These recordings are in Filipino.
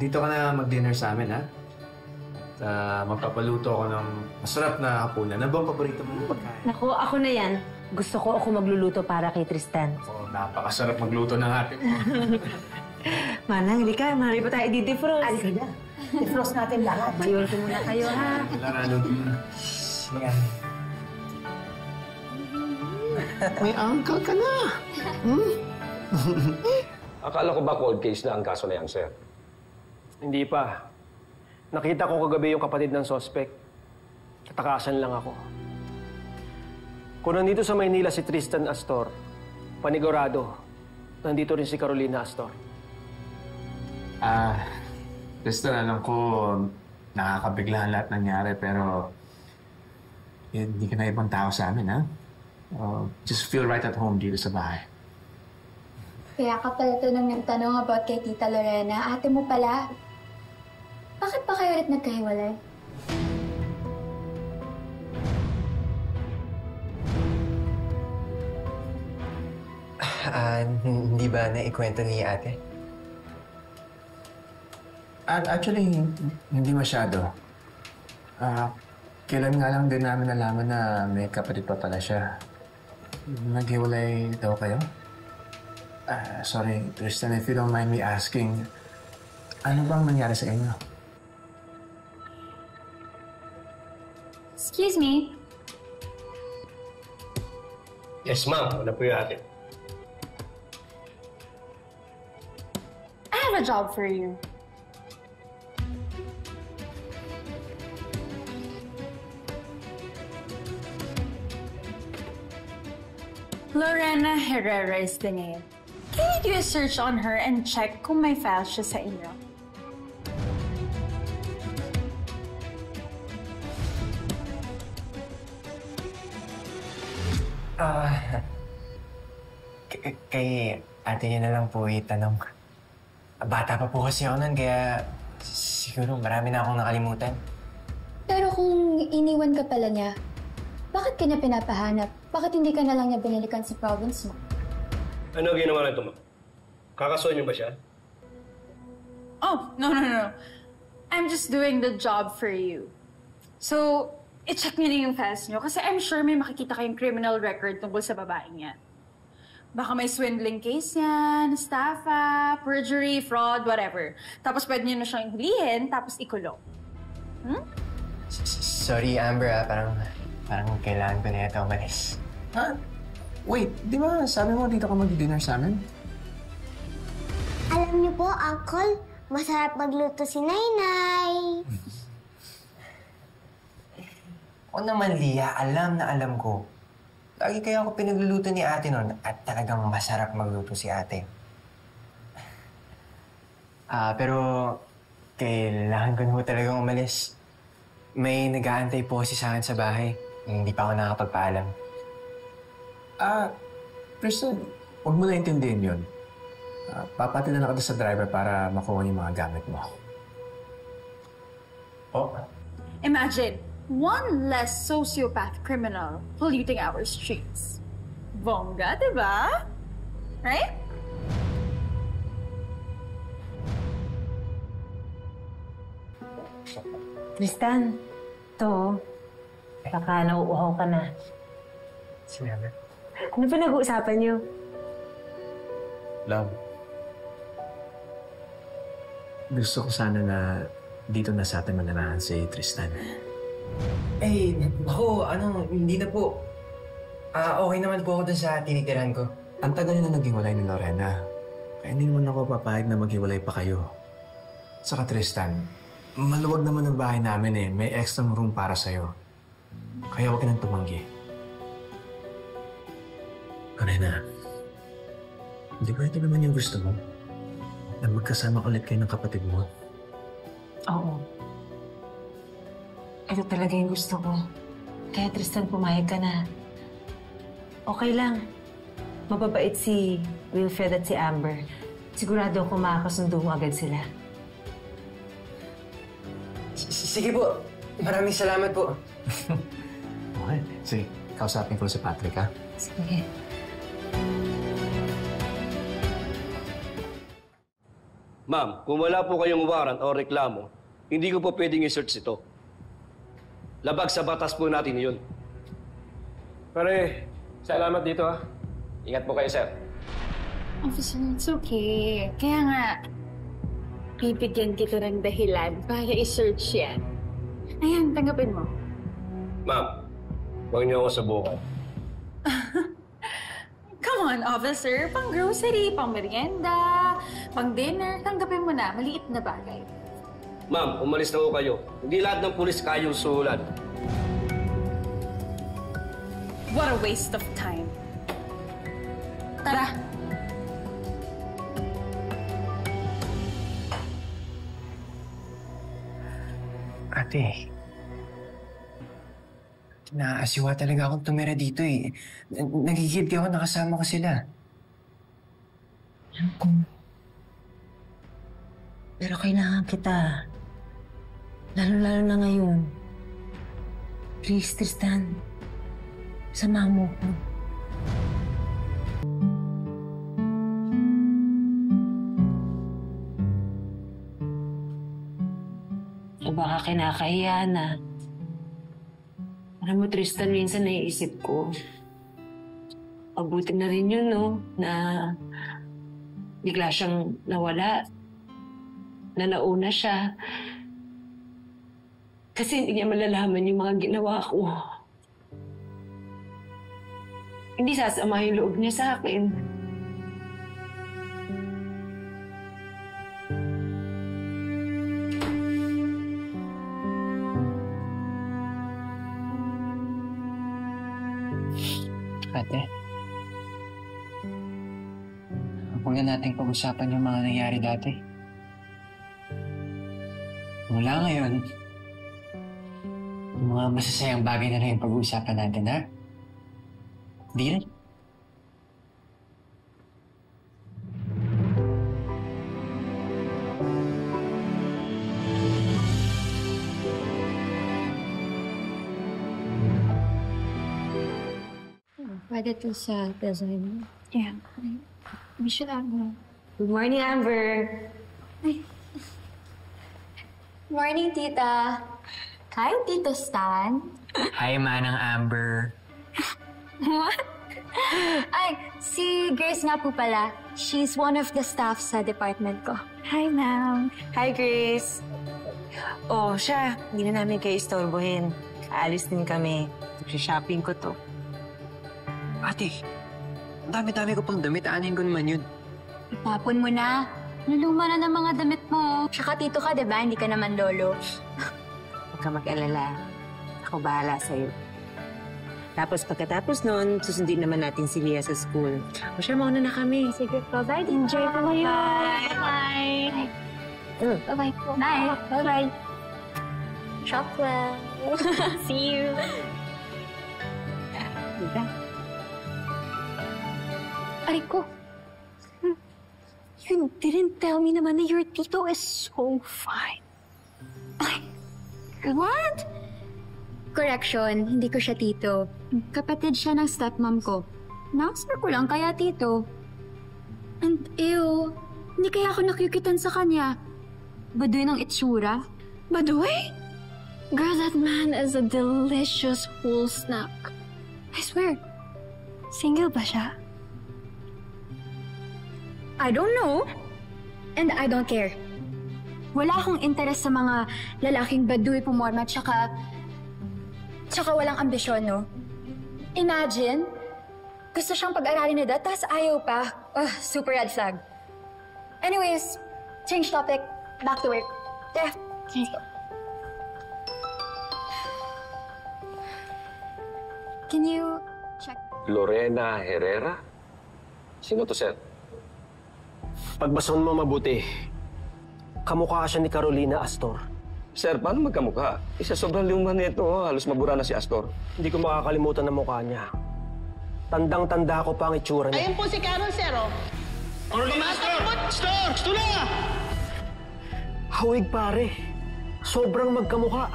dito ka na mag-dinner sa amin, ha? At magpapaluto ako ng masarap na hapunan. Ano bang paborito mo pagkain? Naku, ako na yan. Gusto ko ako magluluto para kay Tristan. Oh, napakasarap magluto ng ate mo. Manang, halika. Marami pa tayo di-defrost. Halika na. Defrost natin lahat. Mayor ko muna kayo, ha? Larano. Yan. May uncle ka na. Akala ko ba cold case na ang kaso na yan, sir? Hindi pa. Nakita ko kagabi yung kapatid ng suspect. Katakasan lang ako. Kung nandito sa Maynila si Tristan Astor, panigurado, nandito rin si Carolina Astor. Tristan, alam ko nakakabiglaan lahat nangyari, pero hindi ka na ibang tao sa amin, ha? Just feel right at home dito sa bahay. Kaya ka pala tanong ng tanong about kay Tita Lorena. Ate mo pala. Bakit pa kayo ulit nagkahiwalay? Hindi ba naikwento ni ate? Actually, hindi masyado. Kailan nga lang din namin nalaman na may kapatid pa pala siya. Naghiwalay daw kayo? Sorry, Tristan, if you don't mind me asking, ano bang nangyari sa inyo? Excuse me? Yes, ma'am. Ano po yung atin? I have a job for you. Lorena Herrera is the name. Can you do a search on her and check kung may file siya sa inyo? Kay ate niya na lang po itanong. Bata pa po kasi ako nun, kaya siguro marami na akong nakalimutan. Pero kung iniwan ka pala niya, bakit ka niya pinapahanap? Bakit hindi ka na lang niya binalikan sa province mo? Ano ginawa nito, ma'am? Kakasuhan niyo ba siya? Oh, no. I'm just doing the job for you. So, i-check niyo na yung files niyo kasi I'm sure may makikita kayong criminal record tungkol sa babaeng yan. Baka may swindling case yan, estafa, perjury, fraud, whatever. Tapos pwede niyo na siyang hulihin, tapos ikulong. Sorry, Amber, parang kailangan ko na ito umalis. Wait, di ba sabi mo dito ka mag-dinner sa amin? Alam niyo po, Uncle, masarap magluto si Nainay. O naman, Lia, alam na alam ko. Lagi kaya ako pinagluluto ni ate noon at talagang masarap magluto si ate. Pero kailangan ko na po talagang umalis. May nag-aantay po kasi sa akin sa bahay. Hindi pa ako nakakapagpaalam. Tristan, huwag mo na intindihin yun. Papatilan na kita sa driver para makuha yung mga gamit mo. Oh? Imagine, one less sociopath criminal polluting our streets. Bongga, diba? Right? Tristan, to, baka nauuhaw ka na. Sinabi? Ano pa nag-uusapan niyo? Love, gusto ko sana na dito na sa atin mananahan si Tristan. Ako, hindi na po. Okay naman po ako dun sa tinitirahan ko. Ang tagal na naging walay ni Lorena. Kaya hindi naman ako papayag na maghiwalay pa kayo. Saka Tristan, maluwag naman ang bahay namin eh. May extra room para sa'yo. Kaya huwag ka nang tumanggi. Lorena, di ba ito naman yung gusto mo? Na magkasama ulit kayo ng kapatid mo? Oo. Ito talaga yung gusto ko. Kaya Tristan, pumayag ka na. Okay lang. Mababait si Wilfred at si Amber. Sigurado ako makakasundo mo agad sila. Sige po. Maraming salamat po. Okay. Sige, kausapin ko si Patrick, ha? Sige. Ma'am, kung wala po kayong warrant o reklamo, hindi ko po pwedeng i-search ito. Labag sa batas po natin yun. Pare, salamat dito ha. Ingat po kayo, sir. Officer, it's okay. Kaya nga, bibigyan kita ng dahilan para i-search yan. Ayan, tanggapin mo. Ma'am, huwag niyo ako subukan. Come on, officer. Pang grocery, pang merienda, pang dinner. Tanggapin mo na. Maliit na bagay. Ma'am, umalis na po kayo. Hindi lahat ng pulis kayong sulat. What a waste of time. Tara. Ate, naasiwa talaga akong tumira dito eh. Nagigilty ako nakasama ko sila. Alam ko. Pero kailangan kita. Lalo-lalo na ngayon. Please, Tristan. Samahan mo ko. O baka kinakahiya na. Alam mo, Tristan, minsan naiisip ko. Mabuti na rin yun, no? Na bigla siyang nawala. Na nauna siya. Kasi hindi niya malalaman yung mga ginawa ko. Hindi sasama yung loob niya sa akin. Ate, huwag na natin pag-usapan yung mga nangyari dati. Mula ngayon, yung mga masasayang bagay na lang yung pag-uusapan natin, ha? Deal? Pwede to sa design. Yeah. We should have one. Good morning, Amber. Morning, tita. Hi, Tito Stan. Hi, Manang Amber. What? Ay, si Grace nga po pala. She's one of the staff sa department ko. Hi, ma'am. Hi, Grace. Oh, siya. Hindi na namin kayo istorbohin. Aalis din kami. Shopping ko to. Ate, ang dami-dami ko pang damit. Aanin ko naman yun. Ipapon mo na. Naluma na ng mga damit mo. Tsaka tito ka, diba? Hindi ka naman lolo. Huwag ka mag-alala. Ako bahala sa'yo. Tapos pagkatapos nun, susundin naman natin si Lia sa school. O siya, mauna na kami. Sige po, bye. Enjoy po kayo. Bye. Bye-bye po. Bye. Bye-bye. Shop well. See you. Diba? Aray ko. You didn't tell me naman na your tito is so fine. Ay, what? Correction, hindi ko siya tito. Kapatid siya ng stepmom ko. Nakasar ko lang kaya tito. And ew, hindi kaya ako nakyukitan sa kanya. Baduy ng itsura. Baduy? Girl, that man is a delicious whole snack. I swear. Single ba siya? I don't know. And I don't care. Wala akong interes sa mga lalaking baduy pumorma tsaka walang ambisyon, no? Imagine, gusto siyang pag-aralin na tapos ayaw pa. Super red flag. Anyways, change topic. Back to work. Tara, let's go. Can you check? Lorena Herrera? Sino to, sir? Pagbasahon mo mabuti, kamukha siya ni Carolina Astor. Sir, paano magkamukha? Isa sobrang luma nito, halos mabura na si Astor. Hindi ko makakalimutan ang mukha niya. Tandang-tanda ko pa ang itsura niya. Ayun po si Carol, sir, oh. Carolina Astor! Astor! Hawig pare, sobrang magkamukha.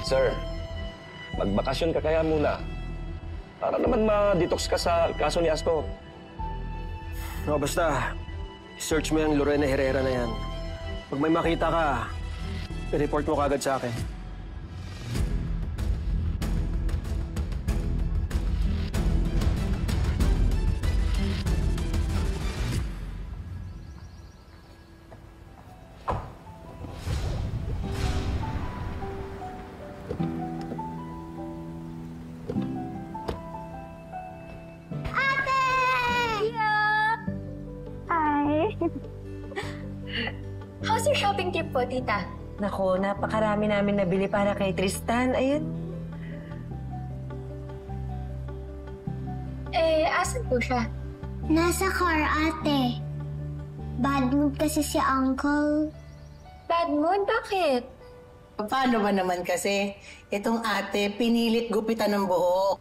Sir, magbakasyon ka kaya muna. Para naman ma-detox ka sa kaso ni Astor. No, basta, search mo yung Lorena Herrera na yan. Pag may makita ka, i-report mo kagad sa akin. How's your shopping trip po, tita? Nako, napakarami namin nabili para kay Tristan. Ayun. Asan po siya? Nasa car, ate. Bad mood kasi si Uncle. Bad mood? Bakit? Paano ba naman kasi? Itong ate, pinilit gupitan ng buhok.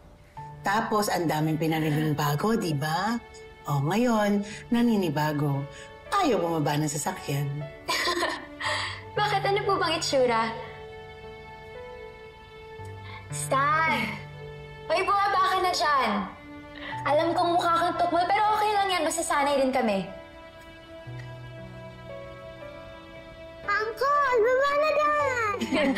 Tapos, ang daming pinariling bago, di ba? O, ngayon, naninibago. Ayaw bumaba ng sasakyan. Bakit? Ano po bang itsura? Stan! May bumaba ka na dyan! Alam kong mukha kang tukmol, pero okay lang yan. Masasanay din kami. Uncle, baba na dyan!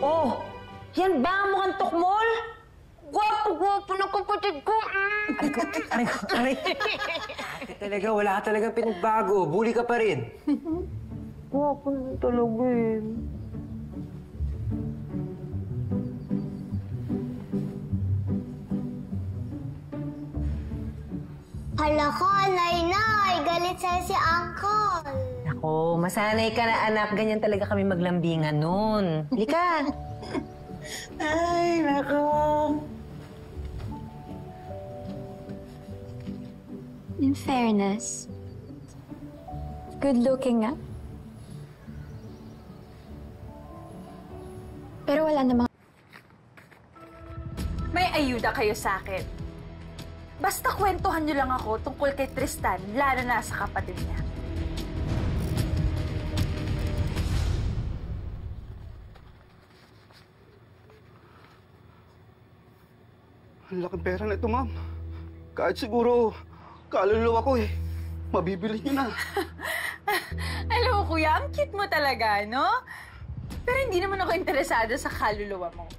Oh, yan ba ang mukhang tukmol? Gwapo-gwapo ng kapatid ko. Aray. Talaga, wala ka talagang pinagbago. Bully ka pa rin. Gwapo naman talaga eh. Hala ko, Nay, galit sa'yo si Uncle. Nako, masanay ka na anak. Ganyan talaga kami maglambingan nun. Halika. Ay, nako. In fairness, good looking nga. Pero wala namang... May ayuda kayo sa akin. Basta kwentuhan niyo lang ako tungkol kay Tristan, lalo na sa kapatid niya. Ang laking pera na ito, ma'am. Kahit siguro, kaluluwa ko eh. Mabibili niyo na. Alam mo, kuya, ang cute mo talaga, no? Pero hindi naman ako interesado sa kaluluwa mo.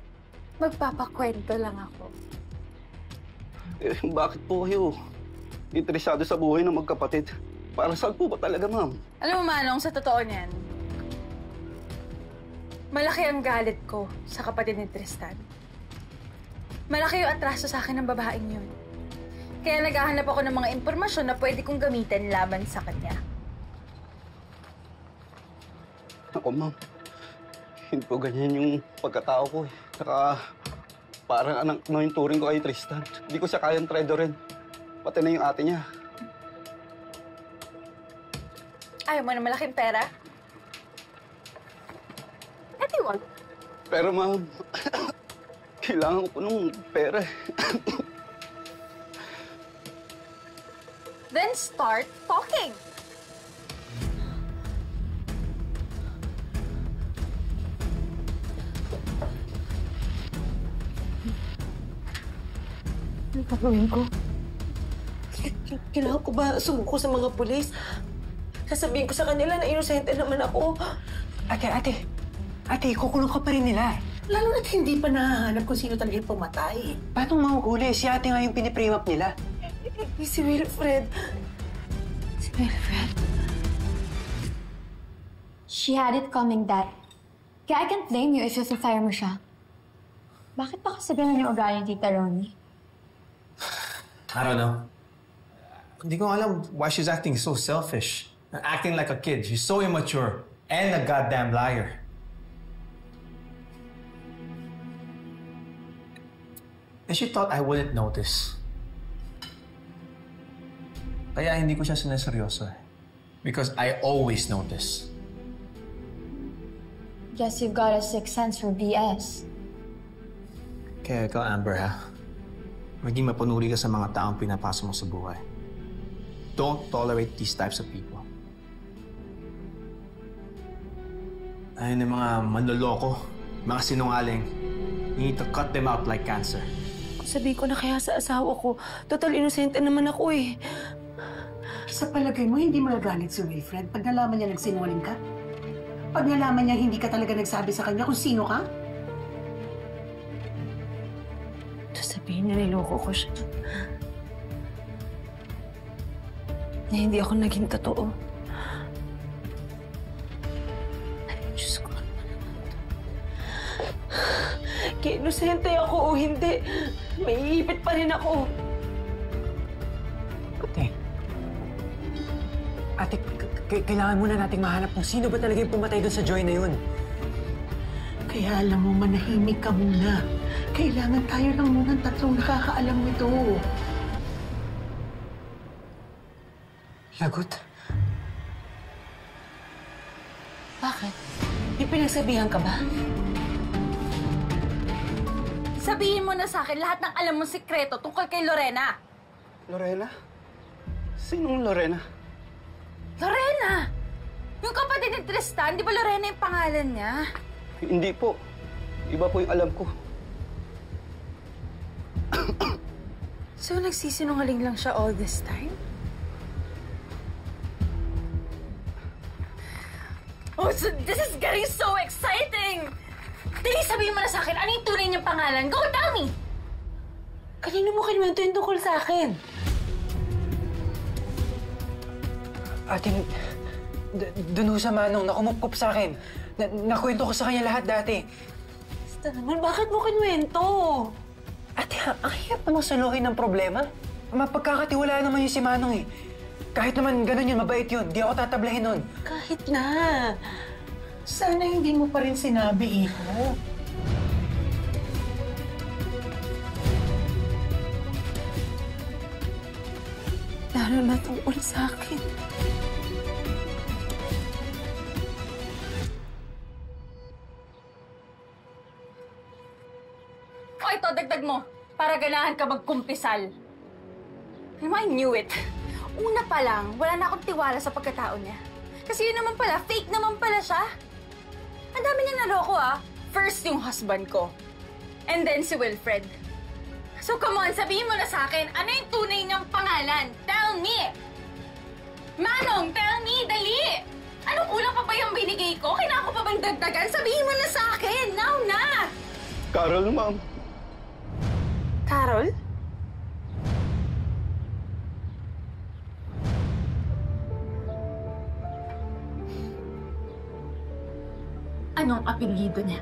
Magpapakwento lang ako. Eh, bakit po kayo interesado sa buhay ng magkapatid? Para saan po ba talaga, ma'am? Alam mo, Manong, sa totoo niyan, malaki ang galit ko sa kapatid ni Tristan. Malaki yung atraso sa akin ng babaeng yun. Kaya naghahanap ako ng mga impormasyon na pwede kong gamitin laban sa kanya. Ako, ma'am. Hindi po ganyan yung pagkatao ko eh. Saka, parang anak na yung turing ko kay Tristan. Hindi ko siya kayang traidor rin. Pati na yung ate niya. Ayaw mo na malaking pera? Eti wag. Pero, ma'am, kailangan ko ng pera eh. Then start talking. Ano gagawin ko? Kailangan ko ba sumuko sa mga pulis? Sasabihin ko sa kanila na inosente naman ako. Ate, kukulong ka pa rin nila. Lalo na't hindi pa nahahanap kung sino talaga yung pumatay. Paano mahuhuli? Si ate nga yung piniprim up nila. Si Wilfred. She had it coming, Dad. Kaya I can't blame you if you-fire mo siya. Bakit pa kasi ganun yung ugali ni Tita Ronnie? I don't know. Hindi ko alam why she's acting so selfish. Acting like a kid. She's so immature. And a goddamn liar. And she thought I wouldn't notice. Kaya hindi ko siya sineseryoso eh. Because I always notice. Guess you've got a sixth sense for BS. Kaya ikaw, Amber, ha? Maging mapanuri ka sa mga taong pinapasok mo sa buhay. Don't tolerate these types of people. Ayun yung mga manloloko, mga sinungaling. You need to cut them out like cancer. Sabi ko na kaya sa asawa ko, total inosente naman ako eh. Sa palagay mo, hindi magagalit si Wilfred pag nalaman niya nagsinungaling ka? Pag nalaman niya hindi ka talaga nagsabi sa kanya kung sino ka? Sabihin niya niloko ko siya. Na hindi ako naging totoo. Ay, Diyos ko. Kaya inosente ako o hindi, may ipit pa rin ako. Ate, kailangan muna nating mahanap kung sino ba talaga yung pumatay doon sa Joy na yun. Kaya alam mo, manahimik ka muna. Kailangan tayo lang muna ng tatlong nakakaalam nito. Lagot? Bakit? May pinagsabihan ka ba? Sabihin mo na sa akin lahat ng alam mong sikreto tungkol kay Lorena. Lorena? Sinong Lorena? Lorena! Yung kapatid ni Tristan, di ba Lorena yung pangalan niya? Hindi po. Iba po yung alam ko. So, nagsisinungaling lang siya all this time? Oh, so this is getting so exciting! Dali, sabihin mo na sa akin, ano yung tunay niyang pangalan? Go, tell me! Kanino mo kinuwento yung tungkol sa akin? Ate, dun ho sa Manong, nakumupkup sa akin. Nakwento ko sa kanya lahat dati. Basta naman, bakit mo kinuwento? Ate, ang hirap namang saluhin ng problema. Mapagkakatiwala naman yung si Manong eh. Kahit naman ganun yun, mabait yun. Di ako tatablahin nun. Kahit na. Sana hindi mo pa rin sinabi, Iho. Lalo na tungkol sa akin. O ito, dagdag mo. Para ganahan ka magkumpisal. I knew it. Una pa lang, wala na akong tiwala sa pagkatao niya. Kasi yun naman pala, fake naman pala siya. Ang dami niya naloko ah. First yung husband ko. And then si Wilfred. So come on, sabihin mo na sa akin, ano yung tunay niyang pangalan? Tell me! Manong, tell me! Dali! Ano kulang pa ba yung binigay ko? Kailangan ko pa bang dagdagan? Sabihin mo na sa akin! Now na! Carol, ma'am. Carol? Anong apelyido niya?